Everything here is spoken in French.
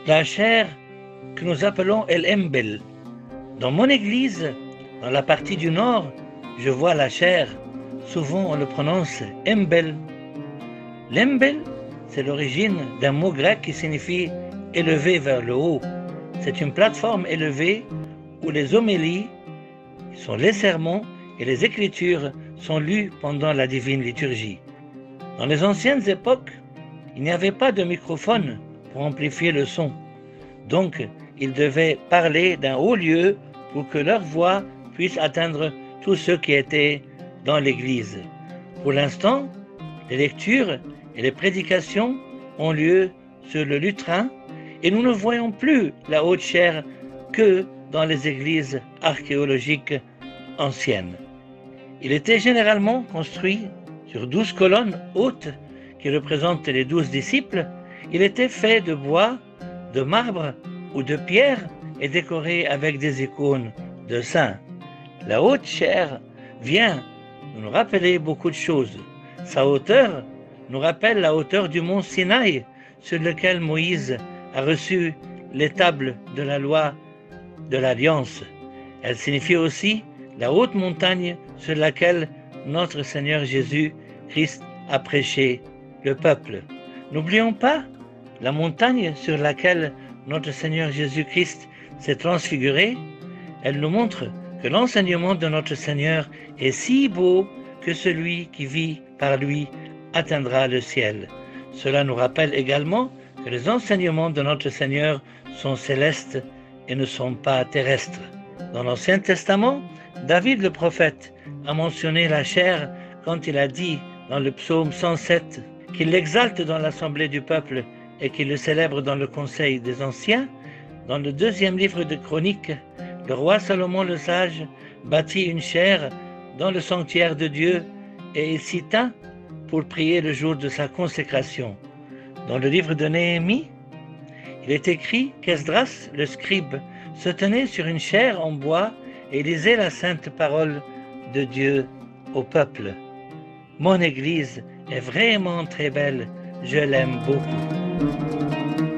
La chair que nous appelons El Embel. Dans mon église, dans la partie du nord, je vois la chair. Souvent on le prononce Embel. L'Embel, c'est l'origine d'un mot grec qui signifie élevé vers le haut. C'est une plateforme élevée où les homélies, qui sont les sermons et les écritures, sont lus pendant la divine liturgie. Dans les anciennes époques, il n'y avait pas de microphone pour amplifier le son. Donc, ils devaient parler d'un haut lieu pour que leur voix puisse atteindre tous ceux qui étaient dans l'église. Pour l'instant, les lectures et les prédications ont lieu sur le lutrin et nous ne voyons plus la haute chair que dans les églises archéologiques anciennes. Il était généralement construit sur 12 colonnes hautes qui représentent les 12 disciples. Il était fait de bois, de marbre ou de pierre et décoré avec des icônes de saints. La haute chair vient nous rappeler beaucoup de choses. Sa hauteur nous rappelle la hauteur du mont Sinaï sur lequel Moïse a reçu les tables de la loi de l'Alliance. Elle signifie aussi la haute montagne sur laquelle notre Seigneur Jésus-Christ a prêché le peuple. N'oublions pas la montagne sur laquelle notre Seigneur Jésus-Christ s'est transfiguré. Elle nous montre que l'enseignement de notre Seigneur est si beau que celui qui vit par lui atteindra le ciel. Cela nous rappelle également que les enseignements de notre Seigneur sont célestes et ne sont pas terrestres. Dans l'Ancien Testament, David le prophète a mentionné la chair quand il a dit dans le psaume 107 qu'il l'exalte dans l'assemblée du peuple et qu'il le célèbre dans le conseil des anciens. Dans le deuxième livre de Chroniques, le roi Salomon le sage bâtit une chaire dans le sanctuaire de Dieu et il s'y tint pour prier le jour de sa consécration. Dans le livre de Néhémie, il est écrit qu'Esdras, le scribe, se tenait sur une chaire en bois et lisait la sainte parole de Dieu au peuple. Mon Église est vraiment très belle, je l'aime beaucoup.